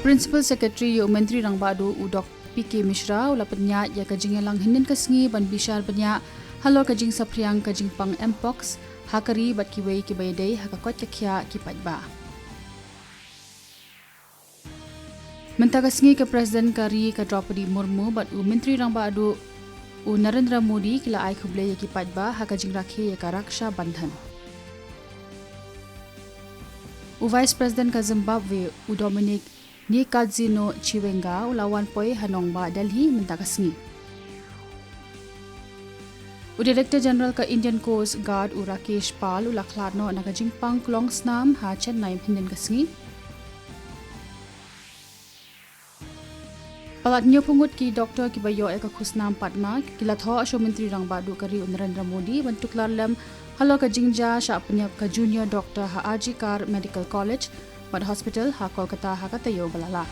Principal Secretary yu Menteri Rangbadu Udok PK Mishra ula penya ya kajing lang hinin kasngi ban bishar penya halo kajing sapriang kajing pang mpox hakari bat kiwei ki baydei hakakot kakya ki pajba. Mynta kasngi ke Presiden Kari ka Draupadi Murmu bat u Menteri Rangbadu u Narendra Modi kila ai khuble ya ki pajba hakajing rakhe ya ka raksha bandhan. U Vice President ka Zimbabwe u Dominic Nikadzino Chiwenga ulawan poi Hanongba Delhi Mynta kasngi. U Director General ka Indian Coast Guard u Rakesh Pal ulakladno nakajingpang klong snam ha Chennai hinin kasngi. Palatnyo pungut ki Dr. Kibayo eka khusnam Padma kila tho asho Menteri Rangbadu Kari u Narendra Modi bantuklar lem halo ka jingja sha penyap ka Junior Doctor ha RG Kar Medical College Mad Hospital ha Kolkata ha katayo balala.